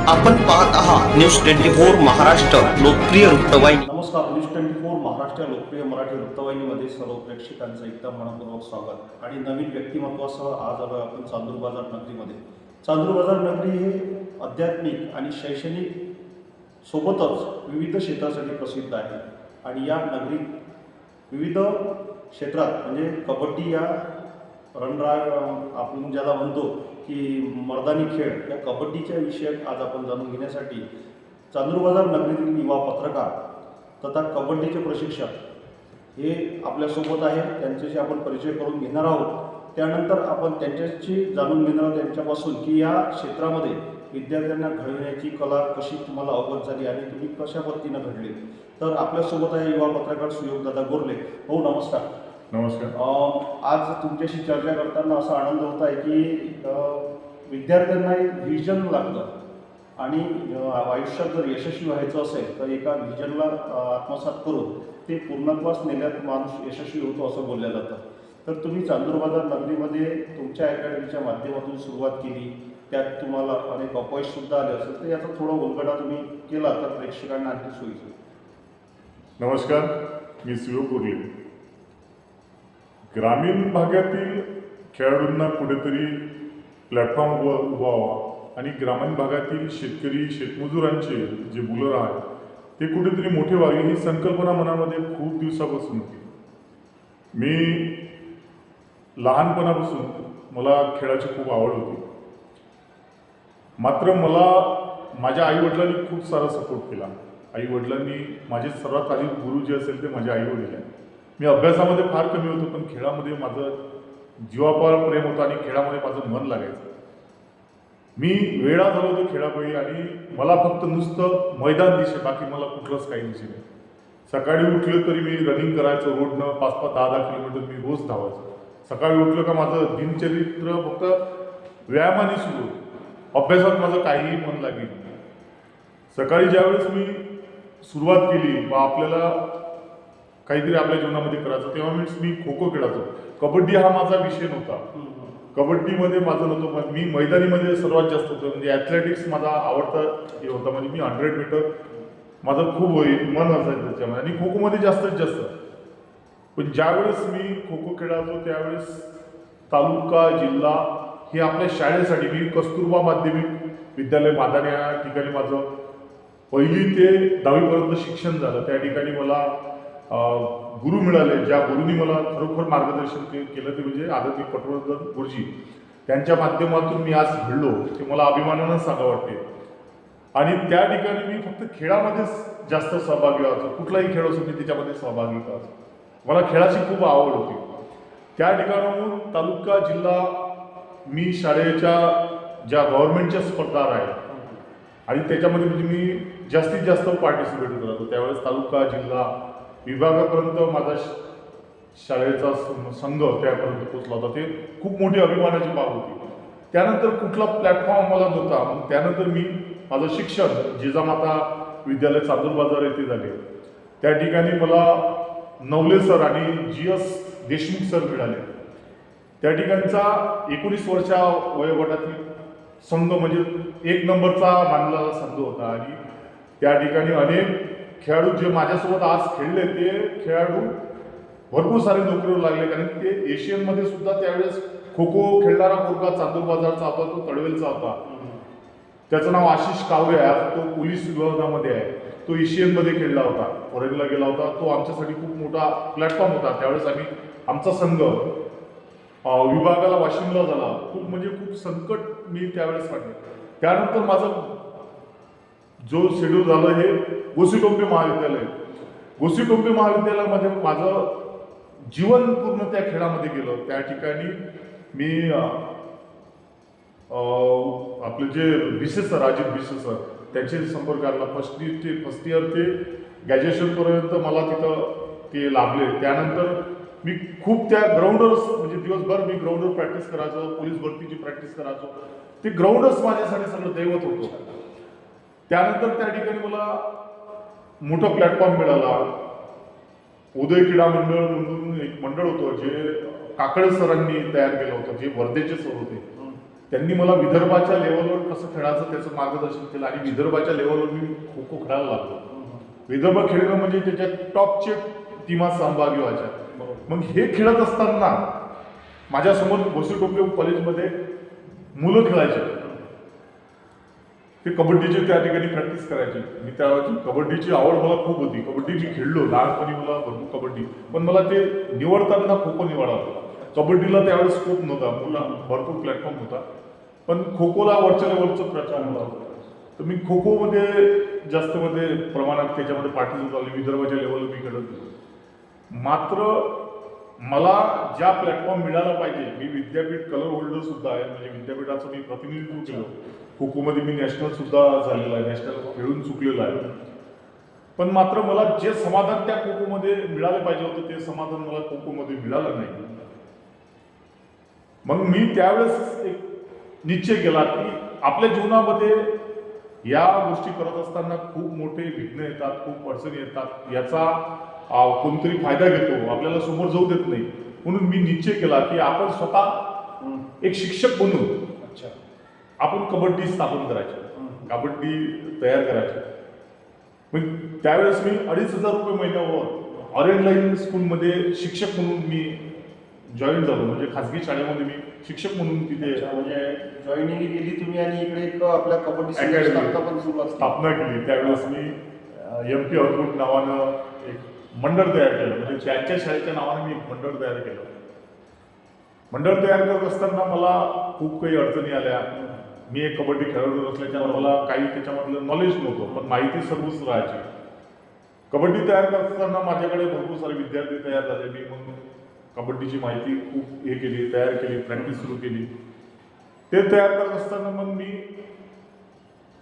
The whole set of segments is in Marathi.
आपण पाहत आहात न्यूज 24 महाराष्ट्र लोकप्रिय वृत्तवाहिनी। नमस्कार, न्यूज 24 महाराष्ट्र लोकप्रिय मराठी वृत्तवाहिनीमध्ये सर्व प्रेक्षकांचं एकदम मनपूर्वक स्वागत। आणि नवीन व्यक्तिमत्वासह आज आलो आपण चांदूर बाजार नगरीमध्ये। चांदूर बाजार नगरी हे आध्यात्मिक आणि शैक्षणिक सोबतच विविध क्षेत्रासाठी प्रसिद्ध आहे। आणि या नगरीत विविध क्षेत्रात म्हणजे कबड्डी या रणराग आपण ज्याला म्हणतो की मर्दानी खेळ, या कबड्डीच्या विषयात आज आपण जाणून घेण्यासाठी चांदूर बाजार नगरीतील युवा पत्रकार तथा कबड्डीचे प्रशिक्षक हे आपल्यासोबत आहे। त्यांच्याशी आपण परिचय करून घेणार आहोत। त्यानंतर आपण त्यांच्याशी जाणून घेणार आहोत त्यांच्यापासून की या क्षेत्रामध्ये विद्यार्थ्यांना घडवण्याची कला कशी तुम्हाला अवगत झाली आणि तुम्ही कशा पद्धतीनं घडले। तर आपल्यासोबत आहे युवा पत्रकार सुयोगदादा गोरले। हो, नमस्कार। नमस्कार। आज तुमच्याशी चर्चा करताना असा आनंद होत आहे की विद्यार्थ्यांना एक व्हिजन लागतं आणि आयुष्यात जर यशस्वी व्हायचं असेल तर एका व्हिजनला आत्मसात करून ते पूर्णत्वास नेण्यात माणूस यशस्वी होतो असं बोललं जातं। तर तुम्ही चांदूर बाजार नगरीमध्ये तुमच्या अकॅडमीच्या माध्यमातून सुरुवात केली, त्यात तुम्हाला अनेक अपयशसुद्धा आले असेल, तर याचा थोडा उलगडा तुम्ही केला तर प्रेक्षकांना आणखी सोयीचं। नमस्कार, मी सुयोग गोरले। ग्रामीण भागातील खेळाडूंना कुठेतरी प्लॅटफॉर्म उभावा आणि ग्रामीण भागातील शेतकरी शेतमजुरांचे जे बुलर आहेत ते कुठेतरी मोठे व्हावे ही संकल्पना मनामध्ये खूप दिवसापासून होती। मी लहानपणापासून मला खेळाची खूप आवड होती, मात्र मला माझ्या आईवडिलांनी खूप सारा सपोर्ट केला। आईवडिलांनी माझे सर्वात आधी गुरु जे असेल ते माझे आईवडील आहे। मी अभ्यासामध्ये फार कमी होतो, पण खेळामध्ये माझं जीवापार प्रेम होतं आणि खेळामध्ये माझं मन लागायचं। मी वेळा झालो होतो खेळापायी आणि मला फक्त नुसतं मैदान दिसे, बाकी मला कुठलंच काही दिसे नाही। सकाळी उठलं तरी मी रनिंग करायचो, रोडनं 5-5, 10-10 किलोमीटर मी रोज धावायचो। सकाळी उठलं का माझं दिनचरित्र फक्त व्यायामाने सुरू, अभ्यासात माझं काहीही मन लागेल। सकाळी ज्यावेळेस मी सुरुवात केली व आपल्याला काहीतरी आपल्या जीवनामध्ये करायचं, तेव्हा मी खो-खो खेळायचो। कबड्डी हा माझा विषय नव्हता, कबड्डीमध्ये माझं नव्हतं। मी मैदानीमध्ये सर्वात जास्त होतं, म्हणजे ॲथलेटिक्स माझा आवडता हे होता। म्हणजे मी 100 मीटर माझं खूप मन असायचं त्याच्यामध्ये आणि खो खोमध्ये जास्तीत जास्त। पण ज्यावेळेस मी खो खो खेळायचो त्यावेळेस तालुका जिल्हा हे आपल्या शाळेसाठी, मी कस्तुरबा माध्यमिक विद्यालय मादाने या ठिकाणी माझं 1ली ते 10वीपर्यंत शिक्षण झालं। त्या ठिकाणी मला गुरु मिळाले, ज्या गुरुंनी मला खरोखर मार्गदर्शन केलं ते म्हणजे आदरणीय पटवर्धन गुरुजी। त्यांच्या माध्यमातून मी आज घडलो ते मला अभिमानानं सांगावं वाटते। आणि त्या ठिकाणी मी फक्त खेळामध्येच जास्त सहभागी व्हायचो, कुठलाही खेळ असो मी त्याच्यामध्ये सहभागी व्हायचो। मला खेळाची खूप आवड होती। त्या ठिकाणाहून तालुका जिल्हा मी शाळेच्या ज्या गव्हर्नमेंटच्या स्पर्धा आहेत आणि त्याच्यामध्ये म्हणजे मी जास्तीत जास्त पार्टिसिपेट करत होतो। त्यावेळेस तालुका जिल्हा विभागापर्यंत माझा शाळेचा संघ त्यापर्यंत पोचला होता। ते खूप मोठी अभिमानाची बाब होती। त्यानंतर कुठला प्लॅटफॉर्म मला नव्हता। मग त्यानंतर मी माझं शिक्षण जिजामाता विद्यालय चांदूर बाजार येथे झाले। त्या ठिकाणी मला नवले सर आणि GS देशमुख सर मिळाले। त्या ठिकाणचा 19 वर्षा वयोगटातील संघ म्हणजे 1 नंबरचा मानलेला संघ होता। आणि त्या ठिकाणी अनेक खेळाडू जे माझ्यासोबत आज खेळले ते खेळाडू भरपूर सारे नोकरीवर लागले, कारण ते एशियनमध्ये सुद्धा त्यावेळेस खो खो खेळणारा मुलगा चांदूर बाजारचा होता, तो तळवेलचा होता। त्याचं नाव आशिष कावरे आहे, तो पोलीस विभागामध्ये आहे। तो एशियनमध्ये खेळला होता, फॉरेनला गेला होता। तो आमच्यासाठी खूप मोठा प्लॅटफॉर्म होता। त्यावेळेस आमचा संघ विभागाला वाशिमला झाला। खूप संकट मी त्यावेळेस काढले। त्यानंतर माझं जो शेड्यूल झालं हे गोसीटोंबे महाविद्यालय। गोसीटोंबे महाविद्यालयामध्ये माझं जीवन पूर्ण त्या खेळामध्ये गेलं। त्या ठिकाणी मी आपले जे भिसे सर, अजित भिसे सर, त्यांचे संपर्क आला। फर्स्ट इयर ते ग्रॅज्युएशनपर्यंत मला तिथं ते लाभले। त्यानंतर मी खूप त्या ग्राउंडवरच म्हणजे दिवसभर मी ग्राउंडवर प्रॅक्टिस करायचो, पोलीस भरतीची प्रॅक्टिस करायचो। ते ग्राउंडच माझ्यासाठी सगळं दैवत होतं। त्यानंतर त्या ठिकाणी मला मोठा प्लॅटफॉर्म मिळाला। उदय क्रीडा मंडळ म्हणून एक मंडळ होतं जे काकडे सरांनी तयार केलं होतं, जे वर्धेचे सर होते। त्यांनी मला विदर्भाच्या लेवलवर कसं खेळायचं त्याचं मार्गदर्शन केलं आणि विदर्भाच्या लेवलवर मी खो खो खेळायला लागलो. विदर्भ खेळणं म्हणजे त्याच्यात टॉपचे टीमा सहभागी व्हायच्या. मग हे खेळत असताना माझ्यासमोर भोसरी टोपले कॉलेजमध्ये मुलं खेळायचे. ते कबड्डीचे त्या ठिकाणी प्रॅक्टिस करायची. मी त्यावेळी कबड्डीची आवड मला खूप होती. कबड्डी मी खेळलो लहानपणी, मला भरपूर कबड्डी, पण मला ते निवडताना खो खो निवडा होता. कबड्डीला त्यावेळेस स्कोप नव्हता, मुला भरपूर प्लॅटफॉर्म होता, पण खो खोला वरच्या लेवलचा प्रचार होता. तर मी खो खोमध्ये जास्त मध्ये प्रमाणात त्याच्यामध्ये पार्टिसिपेट झाले. विदर्भाच्या लेवलवर मी खेळत होतो. मात्र मला ज्या प्लॅटफॉर्म मिळाला पाहिजे, मी विद्यापीठ कलर होल्डर सुद्धा आहे, म्हणजे विद्यापीठाचं मी प्रतिनिधित्व केलं. खो खोमध्ये मी नॅशनल सुद्धा झालेला आहे, नॅशनल खेळून चुकलेलं आहे. पण मात्र मला जे समाधान त्या खो खोमध्ये मिळालं पाहिजे होतं ते समाधान मला खो खोमध्ये मिळालं नाही. मग मी त्यावेळेस एक निश्चय केला की आपल्या जीवनामध्ये या गोष्टी करत असताना खूप मोठे विघ्न येतात, खूप अडचणी येतात. याचा कोणतरी फायदा घेतो, आपल्याला समोर जाऊ देत नाही. म्हणून मी निश्चय केला की आपण स्वतः एक शिक्षक बनून आपण कबड्डी स्थापन करायची, कबड्डी तयार करायची. मग त्यावेळेस मी 2,500 रुपये महिन्यावर ऑरेंज लाईन स्कूलमध्ये शिक्षक म्हणून मी जॉईन झालो. म्हणजे खाजगी शाळेमध्ये मी शिक्षक म्हणून तिथे म्हणजे जॉईनिंग केली तुम्ही आणि इकडे एक आपल्या कबड्डी स्थापना केली. त्यावेळेस मी MP हरकुट नावानं एक मंडळ तयार केलं. म्हणजे त्यांच्या शाळेच्या नावाने मी एक मंडळ तयार केलं. मंडळ तयार करत असताना मला खूप काही अडचणी आल्या. मी एक कबड्डी खेळाडू असल्याच्यानं मला काही त्याच्यामधलं नॉलेज नव्हतं, पण माहिती सर्वच राहायची. कबड्डी तयार करत असताना माझ्याकडे भरपूर सारे विद्यार्थी तयार झाले. मी मग कबड्डीची माहिती खूप हे केली, तयार केली, प्रॅक्टिस सुरू केली. ते तयार करत असताना मग मी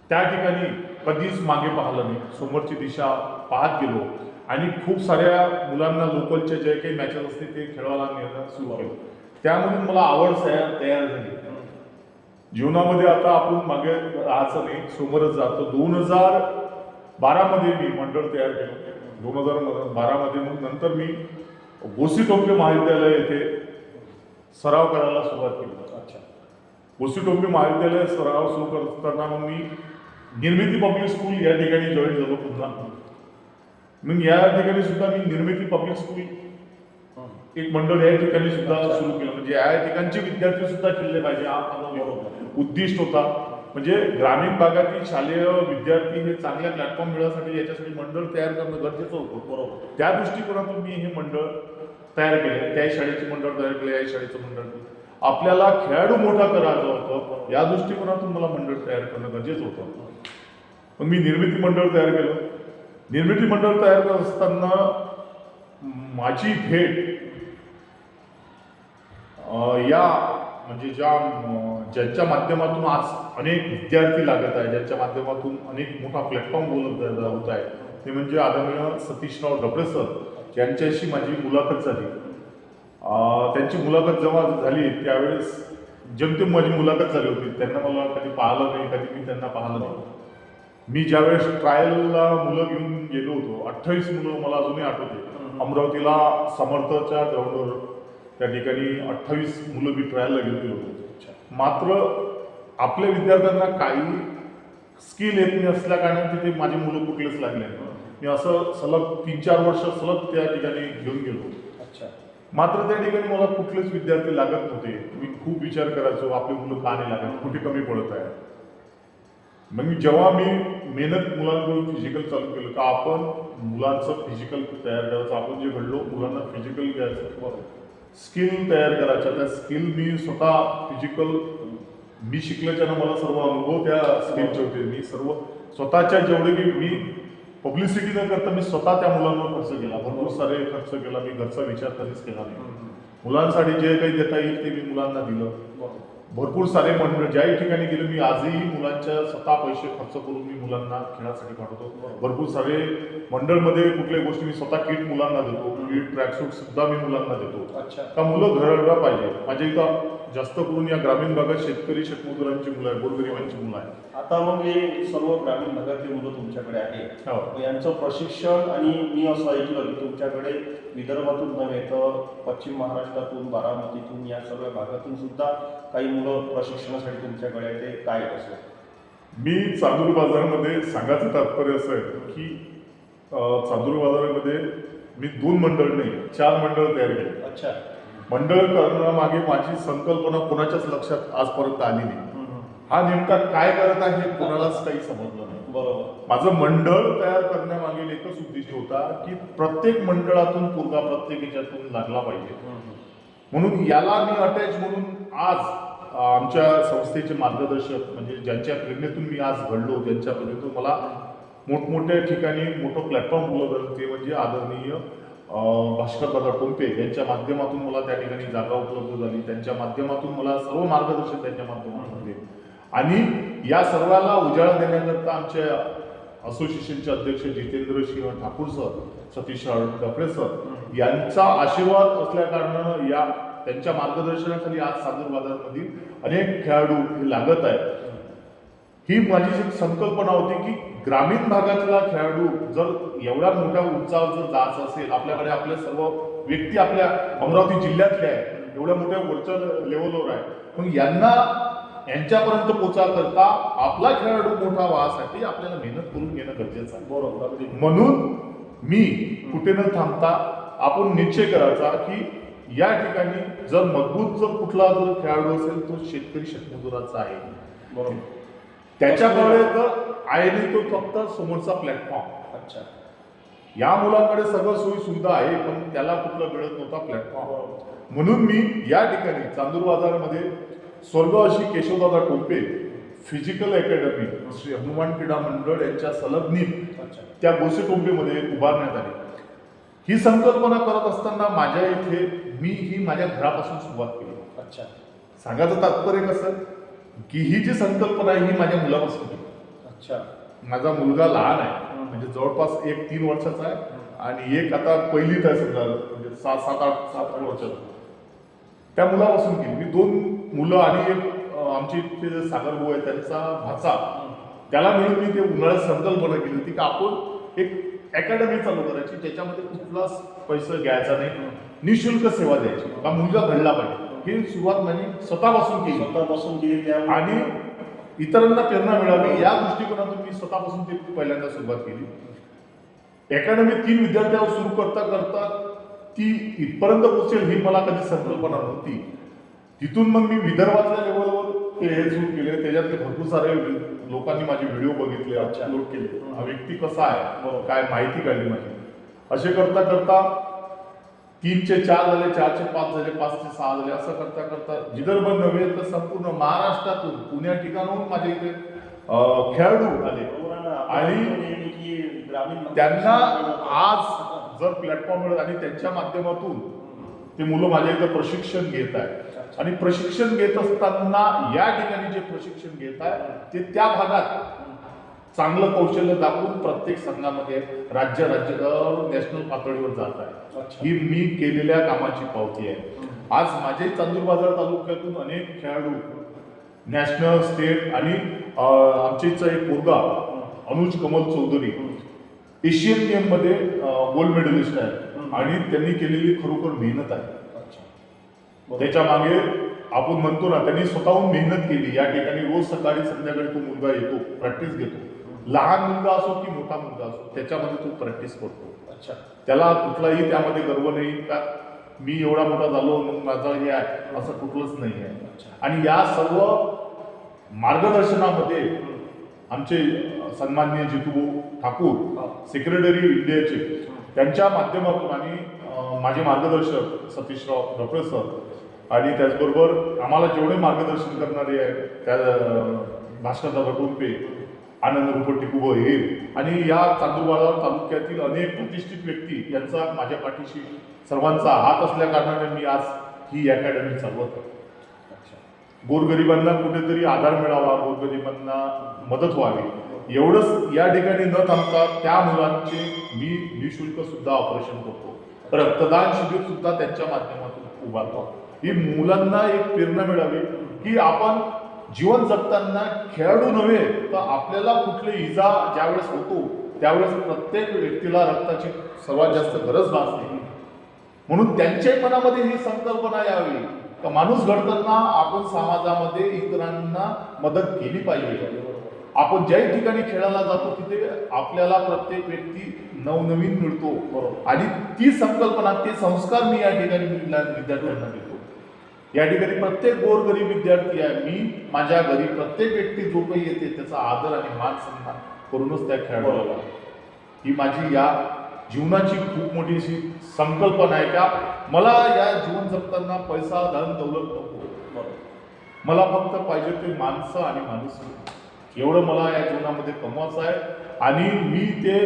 त्या ठिकाणी कधीच मागे पाहिलं नाही, समोरची दिशा पाहत गेलो आणि खूप साऱ्या मुलांना लोकलच्या जे काही मॅचेस असते ते खेळायला नेणं सुरू केलं. त्यामधून मला आवड तयार झाली. जीवनामध्ये आता आपण मागे राहायचं नाही, समोरच जातो. 2012 मध्ये मी मंडळ तयार केलं. 2012 मध्ये मग नंतर मी भोसरी टोपले महाविद्यालय येथे सराव करायला सुरुवात केली. भोसरी टोपले महाविद्यालय सराव सुरू करत असताना मग मी निर्मिती पब्लिक स्कूल या ठिकाणी जॉईन झालो पुन्हा. मग या ठिकाणी सुद्धा मी निर्मिती पब्लिक स्कूल एक मंडळ या ठिकाणी सुद्धा सुरू केलं. म्हणजे या ठिकाणचे विद्यार्थी सुद्धा खेळले पाहिजे हा माझा उद्दिष्ट होता. म्हणजे ग्रामीण भागातील शालेय विद्यार्थी हे चांगल्या प्लॅटफॉर्म मिळवण्यासाठी याच्यासाठी मंडळ तयार करणं गरजेचं होतं. बरोबर. त्या दृष्टिकोनातून मी हे मंडळ तयार केले. त्या शाळेचे मंडळ तयार केले, या शाळेचं मंडळ केलं. आपल्याला खेळाडू मोठा करायचं होतं, या दृष्टिकोनातून मला मंडळ तयार करणं गरजेचं होतं. मग मी निर्मिती मंडळ तयार केलं. निर्मिती मंडळ तयार करत असताना माझी भेट या म्हणजे ज्यांच्या माध्यमातून आज अनेक विद्यार्थी लागत आहे, ज्यांच्या माध्यमातून अनेक मोठा प्लॅटफॉर्म होत आहे, ते म्हणजे आदरणीय सतीशराव डबळे सर यांच्याशी माझी मुलाखत झाली. त्यांची मुलाखत जेव्हा झाली त्यावेळेस जेमतेम माझी मुलाखत झाली होती. त्यांना मला कधी पाहिलं नाही, कधी मी त्यांना पाहिलं नाही. मी ज्यावेळेस ट्रायलला मुलं घेऊन गेलो होतो, 28 मुलं मला अजूनही आठवते. अमरावतीला समर्थच्या ग्राउंडवर त्या ठिकाणी 28 मुलं मी ट्रायलला घेऊन गेलो होतो. मात्र आपल्या विद्यार्थ्यांना काही स्किल येत नाही असल्या कारणाने तिथे माझी मुलं कुठलेच लागले. मी असं सलग 3-4 वर्ष सलग त्या ठिकाणी घेऊन गेलो. मात्र त्या ठिकाणी मला कुठलेच विद्यार्थी लागत नव्हते. मी खूप विचार करायचो, आपली मुलं का नाही लागत, कुठे कमी पडत आहे. मग जेव्हा मी मेहनत मुलांकडून फिजिकल चालू केलं का आपण मुलांचं फिजिकल तयार करायचं, आपण जे घडलो मुलांना फिजिकल घ्यायचं, स्किल तयार करायच्या. त्या स्किल मी स्वतः फिजिकल मी शिकल्याच्यानं मला सर्व अनुभव त्या स्किलचे होते. मी सर्व स्वतःच्या जेवढे की मी पब्लिसिटी न करता मी स्वतः त्या मुलांवर खर्च केला, भरपूर सारे खर्च केला. मी घरचा विचार कधीच केला नाही. मुलांसाठी जे काही देता येईल ते मी मुलांना दिलं. भरपूर सारे मंडळ ज्या ठिकाणी गेलो मी आजही मुलांच्या स्वतः पैसे खर्च करून मी मुलांना खेळासाठी पाठवतो. भरपूर सारे मंडळमध्ये कुठल्या गोष्टी मी स्वतः किट मुलांना देतो, किट ट्रॅकसूट सुद्धा मी मुलांना देतो. का मुलं घरला पाहिजे. माझ्या इथं जास्त करून या ग्रामीण भागात शेतकरी शेतमजुरांची मुलं आहेत, गोरगरिबांची मुलं आहेत. आता मग हे सर्व ग्रामीण भागातली मुलं तुमच्याकडे आहे, हो. मग यांचं प्रशिक्षण, आणि मी असं ऐकलं की तुमच्याकडे विदर्भातून नव्हे तर पश्चिम महाराष्ट्रातून, बारामतीतून, या सर्व भागातून सुद्धा काही मुलं प्रशिक्षणासाठी तुमच्याकडे आहे, ते काय असं? मी चांदूर बाजारमध्ये सांगायचं तात्पर्य असं आहे की चांदूर बाजारामध्ये मी 2 मंडळ नाही 4 मंडळ तयार केले. अच्छा. मंडळ करण्यामागे माझी संकल्पना कोणाच्याच लक्षात आजपर्यंत आली नाही. हा नेमका काय करत आहे हे कोणालाच काही समजलं नाही. बरोबर. माझं मंडळ तयार करण्यामागे एकच उद्देश होता की प्रत्येक मंडळातून पोरगा प्रत्येक याच्यातून लागला पाहिजे. म्हणून याला मी अटॅच म्हणून आज आमच्या संस्थेचे मार्गदर्शक, म्हणजे ज्यांच्या प्रेरणेतून मी आज घडलो, ज्यांच्या प्रेरणेतून मला मोठमोठ्या ठिकाणी मोठं प्लॅटफॉर्म उपलब्ध झालं, ते म्हणजे आदरणीय भास्करदादा टोंपे यांच्या माध्यमातून मला त्या ठिकाणी जागा उपलब्ध झाली. त्यांच्या माध्यमातून मला सर्व मार्गदर्शन त्यांच्या माध्यमातून झाले. आणि या सर्वाला उजाळा देण्याकरता आमच्या असोसिएशनचे अध्यक्ष जितेंद्र सिंह ठाकूर सर, सतीश डफळे सर यांचा आशीर्वाद असल्या कारणानं या त्यांच्या मार्गदर्शनाखाली आज चांदूर बाजारमधील अनेक खेळाडू हे लागत आहेत. ही माझी एक संकल्पना होती की ग्रामीण भागातला खेळाडू जर एवढ्या मोठ्या उंचावर जर जायचं असेल, आपल्याकडे आपले सर्व व्यक्ती आपल्या अमरावती जिल्ह्यातल्या आहेत, एवढ्या मोठ्या वरच्या लेवलवर आहे, मग यांच्यापर्यंत पोहोचाकरता आपला खेळाडू मोठा व्हासाठी आपल्याला मेहनत करून घेणं गरजेचं आहे. बरोबर. म्हणून मी कुठे न थांबता आपण निश्चय करायचा की या ठिकाणी जर मजबूत जर कुठला जर खेळाडू असेल तो शेतकरी शेतमजुराचा आहे. बरोबर. त्याच्याकडे जर आहे नाही तो फक्त समोरचा प्लॅटफॉर्म. अच्छा. या मुलाकडे सगळं सोयी सुविधा आहे पण त्याला कुठला मिळत नव्हता प्लॅटफॉर्म. म्हणून मी या ठिकाणी चांदूर बाजारमध्ये स्वर्ग अशी केशवदादा टोपे फिजिकल अकॅडमी श्री हनुमान क्रीडा मंडळ यांच्या संलग्नित त्या गोसे टोंपेमध्ये उभारण्यात आली. ही संकल्पना करत असताना माझ्या इथे मी ही माझ्या घरापासून सुरुवात केली. अच्छा. सांगायचं तात्पर्य कसं की ही जी संकल्पना आहे ही माझ्या मुलापासून केली. अच्छा. माझा मुलगा लहान आहे, म्हणजे जवळपास एक 3 वर्षाचा आहे आणि एक आता पहिलीत आहे, समजा म्हणजे 7 वर्षाचा. त्या मुलापासून केली मी. 2 मुलं आणि एक आमची इथे जे सागर भाऊ आहे त्यांचा भाचा, त्याला मिळून मी ते उन्हाळ्यात संकल्पना केली होती की आपण एक अकॅडमी चालू करायची, त्याच्यामध्ये कुठलाच पैसा घ्यायचा नाही, निशुल्क सेवा द्यायची, हा मुलगा घडला पाहिजे. ही सुरुवात माझी स्वतःपासून केली आणि इतरांना प्रेरणा मिळावी या दृष्टिकोनातून मी स्वतःपासून ती पहिल्यांदा सुरुवात केली. अकॅडमी 3 विद्यार्थ्यांवर सुरू करता करता ती इथपर्यंत पोहोचेल ही मला कधी संकल्पना नव्हती. तिथून मग मी विदर्भातल्या लेवलवर ते हे सुरू केले. त्याच्यातले भरपूर सारे लोकांनी माझे व्हिडिओ बघितले, अपलोड केले, हा व्यक्ती कसा आहे काय माहिती काढली माझी. असे करता करता 3चे 4 झाले, 4चे 5 झाले, 5चे 6 झाले, असं करता करता विदर्भ नव्हे तर संपूर्ण महाराष्ट्रातून पुण्या ठिकाणाहून माझ्या इथे खेळाडू आले आणि त्यांना आज जर प्लॅटफॉर्म मिळत आणि त्यांच्या माध्यमातून ते मुलं माझ्या इथं प्रशिक्षण घेत आहेत. आणि प्रशिक्षण घेत असताना या ठिकाणी जे प्रशिक्षण घेत आहे ते त्या भागात चांगलं कौशल्य दाखवून प्रत्येक संघामध्ये राज्य नॅशनल पातळीवर जात आहे. ही मी केलेल्या कामाची पावती आहे. आज माझे चांदूर बाजार तालुक्यातून अनेक खेळाडू नॅशनल, स्टेट आणि आमच्या इथचा एक पोरगा अनुज कमल चौधरी एशियन गेम मध्ये गोल्ड मेडलिस्ट आहे आणि त्यांनी केलेली खरोखर मेहनत आहे. त्याच्या मागे आपण म्हणतो ना, त्यांनी स्वतःहून मेहनत केली. या ठिकाणी रोज सकाळी संध्याकाळी तो मुलगा येतो, प्रॅक्टिस घेतो. लहान मुलगा असो की मोठा मुलगा असो त्याच्यामध्ये तो प्रॅक्टिस करतो. अच्छा. त्याला कुठलाही त्यामध्ये गर्व नाही का मी एवढा मोठा झालो मग माझा हे आहे असं कुठलंच नाही आहे. आणि या सर्व मार्गदर्शनामध्ये आमचे सन्माननीय जितूभाऊ ठाकूर सेक्रेटरी इंडियाचे त्यांच्या माध्यमातून आणि माझे मार्गदर्शक सतीशराव डफळे सर आणि त्याचबरोबर आम्हाला जेवढे मार्गदर्शन करणारे आहे त्या भास्करदादा टोंपे, आनंद रूप टिकूबा हे आणि या चांदूर बाजार तालुक्यातील अनेक प्रतिष्ठित व्यक्ती यांचा माझ्या पाठीशी सर्वांचा हात असल्या कारणाने मी आज ही अकॅडमी चालवत आहे. गोरगरिबांना कुठेतरी आधार मिळावा, गोरगरिबांना मदत व्हावी एवढंच या ठिकाणी न थांबता त्या मुलांचे मी निशुल्क सुद्धा ऑपरेशन करतो. रक्तदान शिबिर सुद्धा त्यांच्या माध्यमातून उभारतो. ही मुलांना एक प्रेरणा मिळावी की आपण जीवन जगताना खेळाडू नव्हे तर आपल्याला कुठली इजा ज्यावेळेस होतो त्यावेळेस प्रत्येक व्यक्तीला रक्ताची सर्वात जास्त गरज भासते. म्हणून त्यांच्याही मनामध्ये ही संकल्पना यावी का माणूस घडताना आपण समाजामध्ये इतरांना मदत केली पाहिजे. आपण ज्याही ठिकाणी खेळायला जातो तिथे आपल्याला प्रत्येक व्यक्ती नवनवीन मिळतो आणि ती संकल्पना ते संस्कार मी या ठिकाणी विद्यार्थ्यांना देतो. या ठिकाणी प्रत्येक गोरगरीब विद्यार्थी आहे, मी माझ्या घरी प्रत्येक व्यक्ती जो काही येते त्याचा आदर आणि मान सन्मान करूनच त्या खेळाडूला. ही माझी या जीवनाची खूप मोठी अशी संकल्पना आहे का मला या जीवन जगताना पैसा धन दौलत नको, मला फक्त पाहिजे ते माणसं आणि माणूस एवढं मला या जीवनामध्ये कमवायचं आहे. आणि मी ते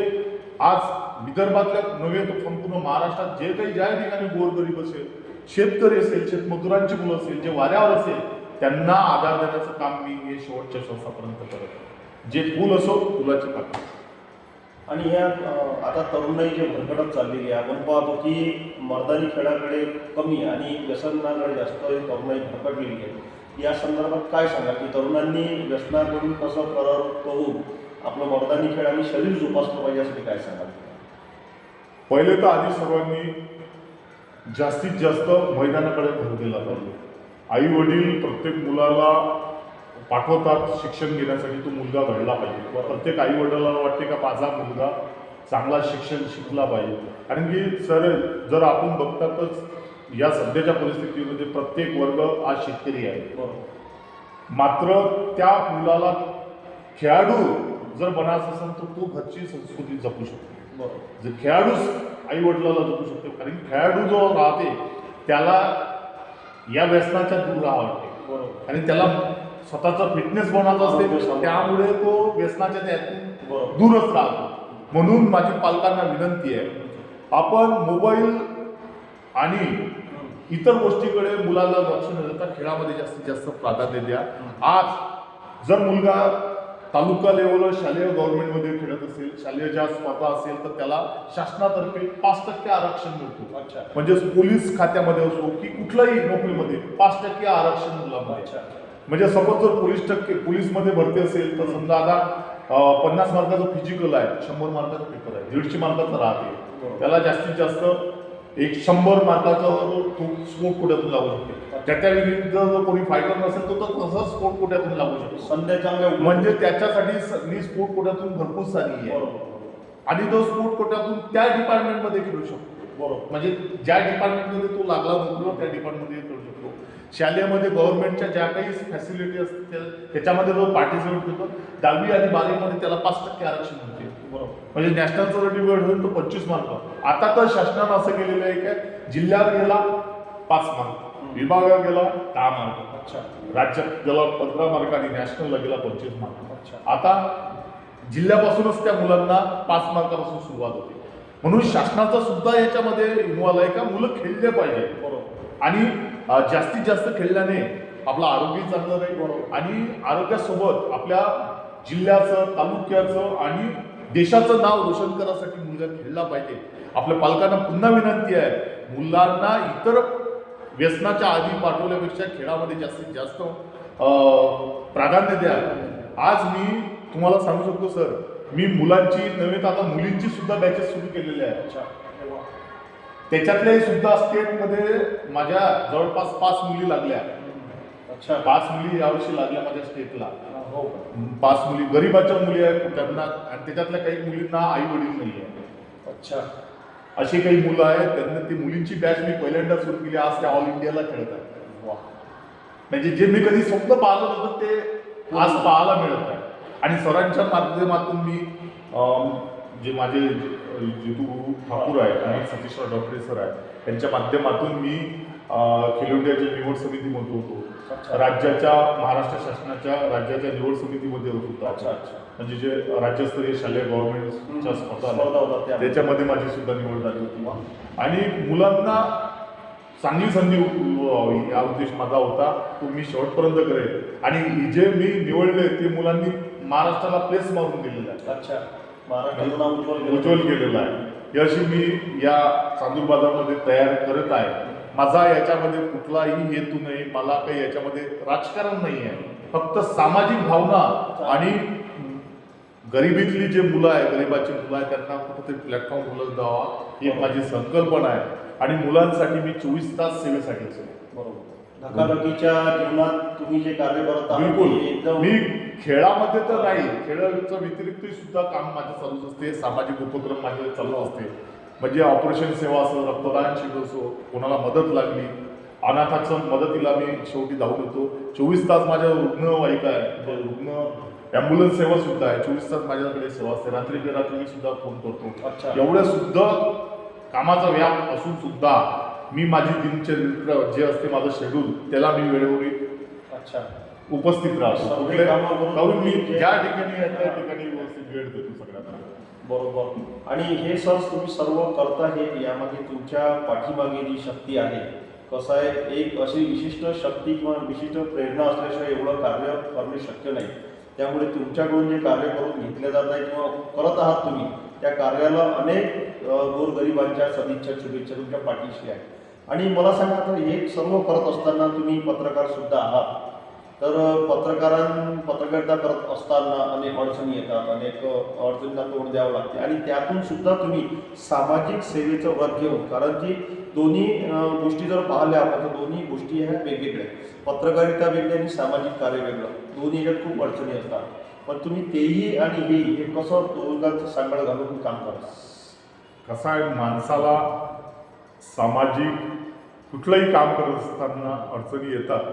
आज विदर्भातल्या नव्हे तर संपूर्ण महाराष्ट्रात जे काही ज्या ठिकाणी गोरगरीब असेल, शेतकरी असेल, शेतमजुरांची मुलं असेल, जे वाऱ्यावर असेल त्यांना आधार देण्याचं काम मी हे शेवटच्या श्वासापर्यंत करत आहे. जे फुल असो फुलाचे पाकळी. आणि या आता तरुणाई जे भरकटत चाललेली आहे, आपण पाहतो की मर्दानी खेळाकडे कमी आणि व्यसनाकडे जास्त तरुणाई भरकटलेली आहे. या संदर्भात काय सांगा की तरुणांनी व्यसनाकडून कसं परावृत्त होऊन आपलं मर्दानी खेळ आणि शरीर जोपासलं पाहिजे यासाठी काय सांगाल? पहिले तर आधी सर्वांनी जास्तीत जास्त मैदानाकडे भर दिला पाहिजे. आई वडील प्रत्येक मुलाला पाठवतात शिक्षण घेण्यासाठी, तो मुलगा घडला पाहिजे. प्रत्येक आई वडिलांना वाटते का माझा मुलगा चांगला शिक्षण शिकला पाहिजे. कारण की सर जर आपण बघतातच या सध्याच्या परिस्थितीमध्ये प्रत्येक वर्ग आज शेतकरी आहे. मात्र त्या मुलाला खेळाडू जर बनायचं असेल तर तो घरची संस्कृती जपू शकतो. जर खेळाडूच आई वडिलाला जपू शकतो. कारण खेळाडू जो राहते त्याला या व्यसनाच्या दूर राहावं आणि त्याला स्वतःचा फिटनेस बनवायचा असते, त्यामुळे तो व्यसनाच्या त्यातून दूरच राहतो. म्हणून माझी पालकांना विनंती आहे, आपण मोबाईल आणि इतर गोष्टीकडे मुलाला लक्ष न देता खेळामध्ये जास्तीत जास्त प्राधान्य द्या. आज जर मुलगा तालुका लेवलवर शालेय गव्हर्नमेंटमध्ये खेळत असेल, शालेय ज्या स्पर्धा असेल तर त्याला शासनातर्फे 5% आरक्षण मिळतो. म्हणजे पोलीस खात्यामध्ये असो की कुठल्याही नोकरीमध्ये 5% आरक्षण मुलामध्ये. म्हणजे सपोज जर पोलीसमध्ये भरती असेल तर समजा आता 50 मार्काचं फिजिकल आहे, 100 मार्काचा पेपर आहे, 150 मार्काचा राहते, त्याला जास्तीत जास्त 100 मार्काचा तो स्पोर्ट कोट्यातून लागू शकतो. त्या विरुद्ध जर कोणी फायटर नसेल तर तसंच स्पोर्ट कोट्यातून लागू शकतो. संध्या चांगल्या म्हणजे त्याच्यासाठी स्पोर्ट कोट्यातून भरपूर सारी आहे आणि तो स्पोर्ट कोट्यातून त्या डिपार्टमेंटमध्ये खेळू शकतो. म्हणजे ज्या डिपार्टमेंटमध्ये तो लागला नोकरीवर त्या डिपार्टमेंटमध्ये खेळू शकतो. शालेयमध्ये गव्हर्नमेंटच्या ज्या काही फॅसिलिटी असतील त्याच्यामध्ये जो पार्टिसिपेट करतो 10वी आणि 12वीमध्ये त्याला 5% आरक्षण मिळते. म्हणजे नॅशनलचा जर डिवाइड होईल तर 25 मार्क. आता तर शासनानं असं केलेलं आहे की जिल्ह्यात गेला 5 मार्क, विभागात गेला 10 मार्क, राज्यात गेला 15 मार्क आणि नॅशनलला गेला 25 मार्क. आता जिल्ह्यापासूनच त्या मुलांना 5 मार्कापासून सुरुवात होते. म्हणून शासनाचा सुद्धा याच्यामध्ये इन्व्हॉल्व आहे का मुलं खेळले पाहिजे आणि जास्तीत जास्त खेळल्याने आपलं आरोग्य चांगलं राहील आणि आरोग्यासोबत आपल्या जिल्ह्याचं, तालुक्याचं आणि देशाचं नाव रोशन करण्यासाठी मुलगा खेळला पाहिजे. आपल्या पालकांना पुन्हा विनंती आहे, मुलांना इतर व्यसनाच्या आधी पाठवल्यापेक्षा खेळामध्ये जास्तीत जास्त प्राधान्य द्या. आज मी तुम्हाला सांगू शकतो सर, मी मुलांची नव्हे तर आता मुलींची सुद्धा बॅचेस सुरू केलेल्या आहेत. त्याच्यातल्याही सुद्धा स्टेटमध्ये माझ्या जवळपास 5 मुली लागल्या. 5 मुली यावर्षी लागल्या माझ्या स्टेटला. 5 मुली गरिबाच्या मुली आहेत त्यांना आणि त्याच्यातल्या काही मुलींना आई वडील नाही आहे. अशी काही मुलं आहेत त्यांना ती मुलींची बॅच मी पहिल्यांदा सुरू केली. आज त्या ऑल इंडियाला खेळत आहेत. म्हणजे जे मी कधी स्वप्न पाहिलं होतं ते आज पाहायला मिळत आहे. आणि सरांच्या माध्यमातून मी जे माझे जितू ठाकूर आहे आणि सतीशराव डॉक्टरे सर आहे त्यांच्या माध्यमातून मी खेलो इंडियाच्या निवड समितीमध्ये होतो. राज्याच्या महाराष्ट्र शासनाच्या राज्याच्या निवड समितीमध्ये होतो. म्हणजे जे राज्यस्तरीय शालेय गव्हर्नमेंटच्या स्पर्धा होतात त्याच्यामध्ये माझी सुद्धा निवड झाली होती. आणि मुलांना चांगली संधी हा उद्देश माझा होता, तो मी शेवटपर्यंत करेल. आणि जे मी निवडले ते मुलांनी महाराष्ट्राला प्लेस मारून दिलेलं आहे. उज्ज्वल केलेलं आहे. याशी मी या चांदूर बाजारमध्ये तयार करत आहे. माझा याच्यामध्ये कुठलाही हेतू नाही, मला काही याच्यामध्ये राजकारण नाही आहे, फक्त सामाजिक भावना आणि गरिबीतली जे मुलं आहे, गरिबाची मुलं आहे, त्यांना कुठेतरी प्लॅटफॉर्म उपलब्ध द्यावा ही माझी संकल्पना आहे. आणि मुलांसाठी मी 24 तास सेवेसाठीच आहे. बरोबर. धकाधकीच्या जीवनात तुम्ही जे कार्य करत आहात बिलकुल. ते एकदम मी खेळामध्ये तर नाही, खेळाच्या व्यतिरिक्त सुद्धा काम माझं चालूच असते, सामाजिक उपक्रम माझे चालू असते. म्हणजे ऑपरेशन सेवा असो, रक्तदान शिबिर असो, कोणाला मदत लागली, अनाथाचं मदतीला मी शेवटी धावून येतो. 24 तास माझ्या रुग्णवाहिका आहे, रुग्ण ॲम्ब्युलन्स सेवा सुद्धा आहे, 24 तास माझ्याकडे सेवा असते. रात्री बेरात्री मी सुद्धा फोन करतो. अच्छा. एवढ्या सुद्धा कामाचा व्याप असून सुद्धा मी माझी दिनचर्या जे असते, माझं शेड्यूल, त्याला मी वेळोवेळी अच्छा उपस्थित राहतो. सर्व कुठले- कामं करून कारण मी तुम्ही ज्या ठिकाणी आहे त्या ठिकाणी व्यवस्थित वेळ देतो सगळ्यांना. बरोबर. आणि हे सर तुम्ही सर्व करता हे यामध्ये तुमच्या पाठीमागे जी शक्ती आहे, कसं आहे, एक अशी विशिष्ट शक्ती किंवा विशिष्ट प्रेरणा असल्याशिवाय एवढं कार्य करणे शक्य नाही. त्यामुळे तुमच्याकडून जे कार्य करून घेतले जात आहे किंवा करत आहात तुम्ही, त्या कार्याला अनेक गोरगरिबांच्या सदिच्छा शुभेच्छा तुमच्या पाठीशी आहे. आणि मला सांगा, आता हे सर्व करत असताना तुम्ही पत्रकार सुद्धा आहात, तर पत्रकारिता करत असताना अनेक अडचणी येतात, अनेक अडचणींना तोंड द्यावं लागते. आणि त्यातून सुद्धा तुम्ही सामाजिक सेवेचं व्रत घेऊन, कारण की दोन्ही गोष्टी जर पाहिल्या आपण तर दोन्ही गोष्टी ह्या वेगवेगळ्या, पत्रकारिता वेगळी आणि सामाजिक कार्य वेगळं, दोन्ही ह्याच्यात खूप अडचणी असतात. पण तुम्ही तेही आणि हे कसं दोघांचं सांगड घालून काम करता? कसं आहे, माणसाला सामाजिक कुठलंही काम करत असताना अडचणी येतात.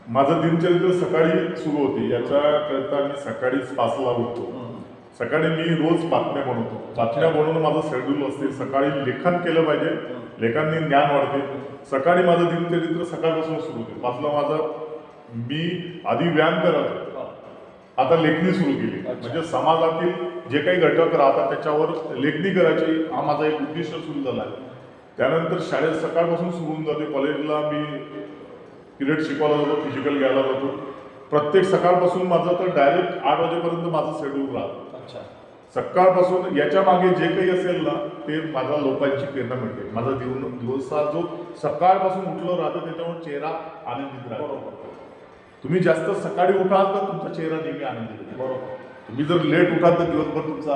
माझं दिनचर्या सकाळी सुरू होते, याच्याकरिता मी सकाळीच 5ला उठतो. सकाळी मी रोज बातम्या बनवतो. बातम्या बनवून माझं शेड्यूल असते. सकाळी लेखन केलं पाहिजे, लेखनाने ज्ञान वाढते. सकाळी माझं दिनचरित्र सकाळपासून सुरू होते. 5ला माझं मी आधी व्यायाम करायचो, आता लेखणी सुरू केली. म्हणजे समाजातील जे काही घटक राहतात त्याच्यावर लेखणी करायची, हा माझा एक उद्दिष्ट सुरू झाला आहे. त्यानंतर शाळेत सकाळपासून सुरू होऊन जाते. कॉलेजला मी पिरियड शिकवायला जातो, फिजिकल घ्यायला जातो. प्रत्येक सकाळपासून माझं तर डायरेक्ट 8 वाजेपर्यंत माझं शेड्यूल राहतं. अच्छा. सकाळपासून याच्या मागे जे काही असेल ना, ते माझ्या लोकांची प्रेरणा मिळते. माझा दिवसा जो सकाळपासून उठलो राहतो त्याच्यावर चेहरा आनंदित राहतो. तुम्ही जास्त सकाळी उठाल तर तुमचा चेहरा नेहमी आनंदित राहतो. बरोबर. तुम्ही जर लेट उठाल तर दिवसभर तुमचा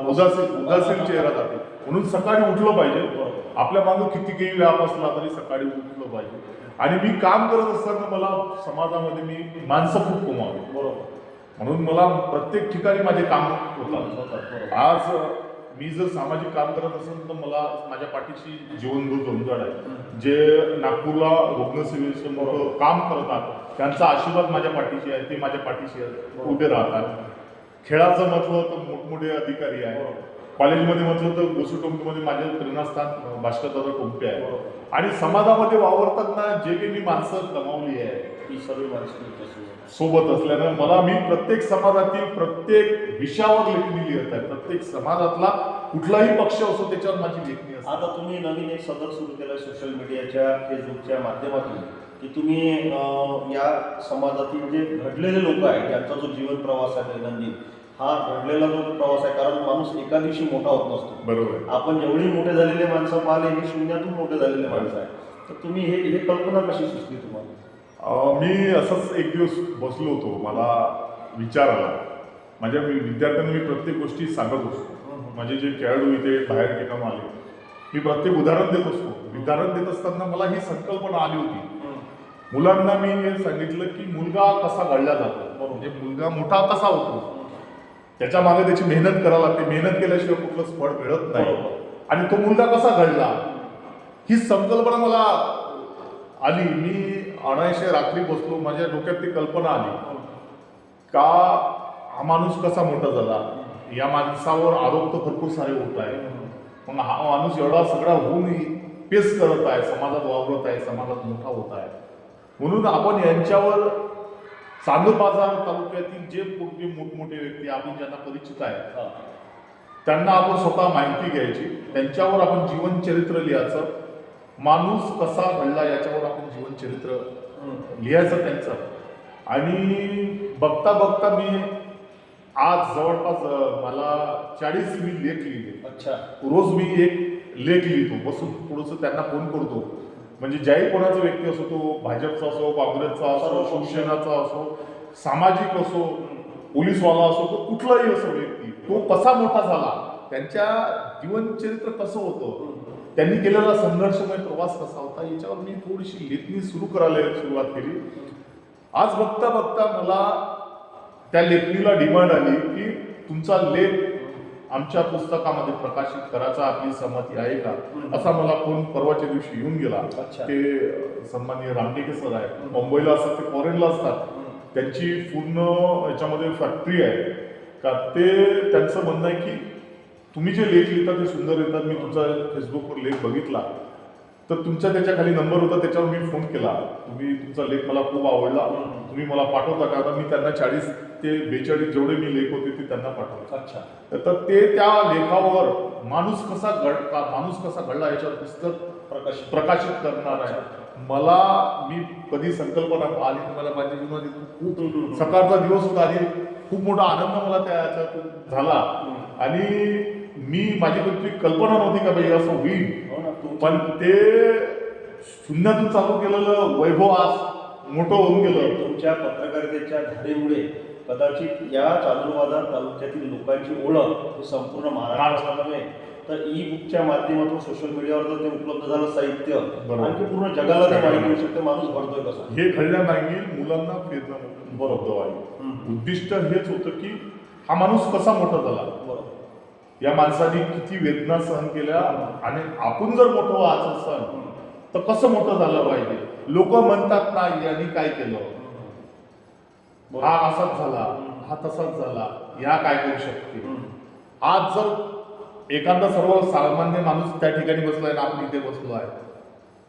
उदासीन चेहरा जातो. म्हणून सकाळी उठलं पाहिजे. आपल्या मागं कितीही व्याप असला तरी सकाळी उठलं पाहिजे. आणि मी काम करत असताना मला समाजामध्ये मी माणसं खूप कमावली. बरोबर. म्हणून मला प्रत्येक ठिकाणी माझे काम होतात. आज मी जर सामाजिक काम करत असेल तर मला माझ्या पाठीशी जीवनभर झोंजाळ आहे. जे नागपूरला रुग्णसेवेचं मोठं काम करतात त्यांचा आशीर्वाद माझ्या पाठीशी आहे, ते माझ्या पाठीशी उभे राहतात. खेळाचं म्हटलं तर मोठमोठे अधिकारी आहे. कॉलेजमध्ये म्हटलं तर गोसुटोंबीमध्ये माझे प्रेरणास्थान भास्करदादा टोंपे आहे. आणि समाजामध्ये वावरताना जे काही मी माणसं कमावली आहे ती सर्व माणसं सोबत असल्यानं मला मी प्रत्येक समाजातील प्रत्येक विषयावर लेखणी लिहित आहे. प्रत्येक समाजातला कुठलाही पक्ष असो त्याच्यावर माझी लेखणी असते. आता तुम्ही नवीन एक सदर सुरू केलं सोशल मीडियाच्या, फेसबुकच्या माध्यमातून, की तुम्ही या समाजातील जे घडलेले लोक आहेत त्यांचा जो जीवन प्रवास आहे दैनंदिन, हा घडलेला जो प्रवास आहे, कारण माणूस एका दिवशी मोठा होत नसतो. बरोबर. आपण जेवढी मोठे झालेले माणसं पाहिले हे शून्यातून मोठे झालेले माणसं आहे. तर तुम्ही हे कल्पना कशी सुचली तुम्हाला? मी असंच एक दिवस बसलो होतो, मला विचार आला. माझ्या विद्यार्थ्यांना मी प्रत्येक गोष्टी सांगत असतो. माझे जे खेळाडू इथे बाहेर ठिकाण आले, मी प्रत्येक उदाहरण देत असतो. उदाहरण देत असताना मला ही संकल्पना आली होती. मुलांना मी हे सांगितलं की मुलगा कसा घडला जातो, म्हणजे मुलगा मोठा कसा होतो, त्याच्या मागे त्याची मेहनत करावी लागते. मेहनत केल्याशिवाय कुठलंच फळ मिळत नाही. आणि तो मुलगा कसा घडला ही संकल्पना मला आली. मी अनायसे रात्री बसलो, माझ्या डोक्यात ती कल्पना आली का हा माणूस कसा मोठा झाला, या माणसावर आरोप तर भरपूर सारे होत आहे. मग हा माणूस एवढा सगळा होऊन पेस करत आहे, समाजात वावरत आहे, समाजात मोठा होत आहे. म्हणून आपण यांच्यावर चांदूरबाजार तालुक्यातील जे मोठमोठे व्यक्ती आपण ज्यांना परिचित आहे त्यांना आपण स्वतः माहिती घ्यायची, त्यांच्यावर आपण जीवनचरित्र लिहायचं. माणूस कसा घडला याच्यावर आपण जीवनचरित्र लिहायचं त्यांचं. आणि बघता बघता मी आज जवळपास मला 40 मी लेख लिहिले. अच्छा. रोज मी एक लेख लिहितो, बसून थोडंसं त्यांना फोन करतो म्हणजे ज्याही कोणाचा व्यक्ती असो, तो भाजपचा असो, काँग्रेसचा असो, शिवसेनाचा असो, सामाजिक असो, पोलीसवाला असो, तो कुठलाही असो व्यक्ती, तो कसा मोठा झाला, त्यांच्या जीवनचरित्र कसं होतं, त्यांनी केलेला संघर्षमय प्रवास कसा होता, याच्यावर मी थोडीशी लेखणी सुरू करायला सुरुवात केली. आज बघता बघता मला त्या लेखणीला डिमांड आली की तुमचा लेख आमच्या पुस्तकामध्ये प्रकाशित करायचा, आपली सहमती आहे का, असा मला फोन परवाच्या दिवशी येऊन गेला. ते सन्माननीय रामटेके सर आहेत, मुंबईला असतात, ते फॉरेनला असतात, त्यांची पूर्ण याच्यामध्ये फॅक्टरी आहे का, ते त्यांचं म्हणणं आहे की तुम्ही जे लेख लिहिता ते सुंदर लिहितात, मी तुमचा फेसबुकवर लेख बघितला, तर तुमचा त्याच्या खाली नंबर होता, त्याच्यावर मी फोन केला, तुमचा लेख मला खूप आवडला, तुम्ही मला पाठवता का. आता मी त्यांना 40 ते 42 जेवढे मी लेख होते ते त्यांना पाठवले. तर ते त्या लेखावर माणूस कसा घडला याच्यावर पुस्तक प्रकाशित करणार आहे. मी कधी संकल्पना आली तुम्हाला माझ्या जीवनात खूप सकाळचा दिवस होता आणि खूप मोठा आनंद मला त्याच्यात झाला आणि माझी कोणती कल्पना नव्हती का भाई असं होईल, पण ते शून्यातून चालू केलेलं वैभव आज मोठं होऊन गेलं. तुमच्या पत्रकारितेच्या धारेमुळे कदाचित या चांदूरबाजार तालुक्यातील लोकांची ओळख ही संपूर्ण महाराष्ट्राला नव्हे तर ई बुकच्या माध्यमातून सोशल मीडियावर जर ते उपलब्ध झालं साहित्य, आणखी पूर्ण जगाला ते माहिती होऊ शकते माणूस घडतोय कसा. हे घडण्यामागे मुलांना फिरणं बरोबर आहे. उद्दिष्ट हेच होतं की हा माणूस कसा मोठा झाला, या माणसाने किती वेदना सहन केल्या आणि आपण जर मोठं व्हायचं असेल तर कसं मोठं झालं पाहिजे. लोक म्हणतात ना यांनी काय केलं, हा असाच झाला, हा तसाच झाला, या काय करू शकते. आज जर एखादा सर्वसामान्य माणूस त्या ठिकाणी बसलाय ना, आपण इथे बसलो आहे,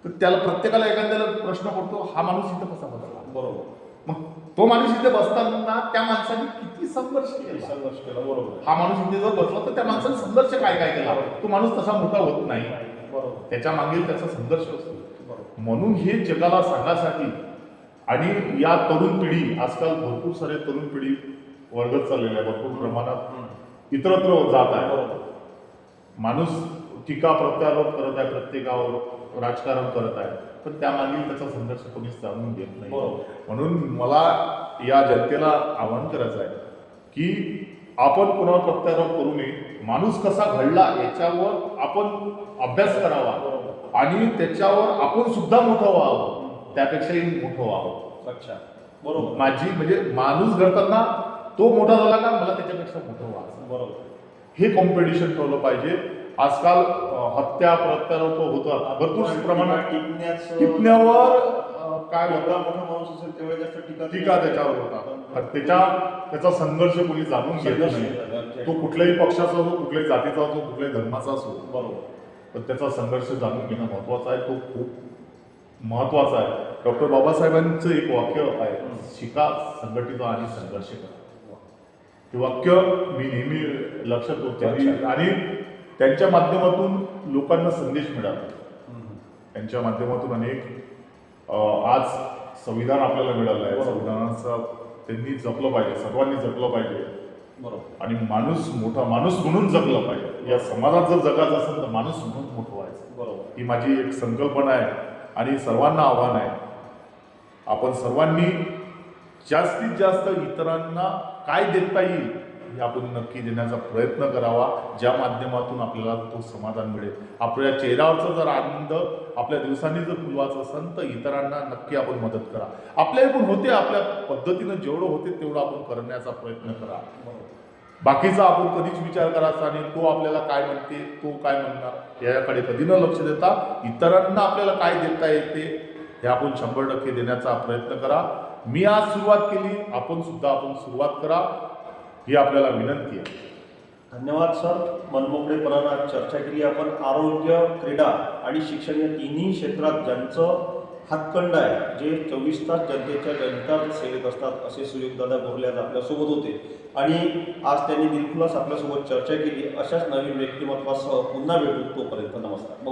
तर त्याला प्रत्येकाला एखाद्याला प्रश्न पडतो, हा माणूस इथे कसा बसला. बरोबर. मग तो माणूस इथे बसताना त्या माणसाने किती संघर्ष केला. बरोबर. हा माणूस इथे जर बसला तर त्या माणसाने संघर्ष काय काय केला, तो माणूस तसा मोठा होत नाही. बरोबर. त्याच्या मागील त्याचा संघर्ष असतो. म्हणून हे जगाला सांगण्यासाठी आणि या तरुण पिढी, आजकाल भरपूर सारे तरुण पिढी वर्गत चाललेल्या आहे, भरपूर प्रमाणात इतरत्र जात आहे. माणूस टीका प्रत्यारोप करत आहे, प्रत्येकावर राजकारण करत आहे, पण त्यामागील त्याचा संघर्ष कोणीच जाणून घेत नाही. म्हणून मला या जनतेला आवाहन करायचं आहे की आपण कोणावर प्रत्यारोप करू नये, माणूस कसा घडला याच्यावर आपण अभ्यास करावा आणि त्याच्यावर आपण सुद्धा मोठं व्हावं, त्यापेक्षाही मोठं व्हावं. अच्छा, बरोबर. माझी म्हणजे माणूस घडताना तो मोठा झाला का मला त्याच्यापेक्षा मोठं व्हावं. बरोबर. हे कॉम्पिटिशन ठेवलं पाहिजे. आजकाल हत्या प्रत्यारोप होतात भरपूर प्रमाणात, टिकण्यावर काय एवढा मोठा माणूस असेल तेवढ्या जास्त टीका त्याच्यावर होतात. त्याचा संघर्ष कोणी जाणून घेत नाही. तो कुठल्याही पक्षाचा असो, कुठल्याही जातीचा असो, कुठल्याही धर्माचा असो, बरोबर, पण त्याचा संघर्ष जाणून घेणं महत्वाचं आहे. तो खूप महत्वाचा आहे. डॉक्टर बाबासाहेबांचं एक वाक्य आहे, शिका, संघटित आणि संघर्ष करा. हे वाक्य मी नेहमी लक्षात ठेवतो आणि त्यांच्या माध्यमातून लोकांना संदेश मिळाला. त्यांच्या माध्यमातून अनेक आज संविधान आपल्याला मिळालं आहे. संविधानाचं त्यांनी जपलं पाहिजे, सर्वांनी जपलं पाहिजे. बरोबर. आणि माणूस मोठा माणूस म्हणून जगलं पाहिजे. या समाजात जर जगायचं असेल तर माणूस म्हणून मोठं व्हायचं. बरोबर. ही माझी एक संकल्पना आहे आणि सर्वांना आव्हान आहे, आपण सर्वांनी जास्तीत जास्त इतरांना काय देता येईल हे आपण नक्की देण्याचा प्रयत्न करावा, ज्या माध्यमातून आपल्याला तो समाधान मिळेल. आपल्या चेहऱ्यावरचा जर आनंद आपल्या दिवसांनी जर फुलवायचा असेल तर इतरांना नक्की आपण मदत करा. आपल्याकडून होते, आपल्या पद्धतीनं जेवढं होते तेवढं आपण करण्याचा प्रयत्न करा. बाकीचा आपण कधीच विचार करायचा आणि तो आपल्याला काय म्हणते, तो काय म्हणणार याकडे कधी न लक्ष देता इतरांना आपल्याला काय देता येते हे आपण 100% देण्याचा प्रयत्न करा. मी आज सुरुवात केली, आपण सुरुवात करा, ही आपल्याला विनंती आहे. धन्यवाद सर. मनमोकळेपणानं आज चर्चा केली आपण. आरोग्य, क्रीडा आणि शिक्षण या तिन्ही क्षेत्रात ज्यांचं हातखंड आहे, जे 24 तास जनतेच्या जनहितार्थ सेवेत असतात, असे सुयोगदादा गोरले आज आपल्यासोबत होते आणि आज त्यांनी दिलखुलास आपल्यासोबत चर्चा केली. अशाच नवीन व्यक्तिमत्वासह पुन्हा भेटू. तोपर्यंत नमस्कार.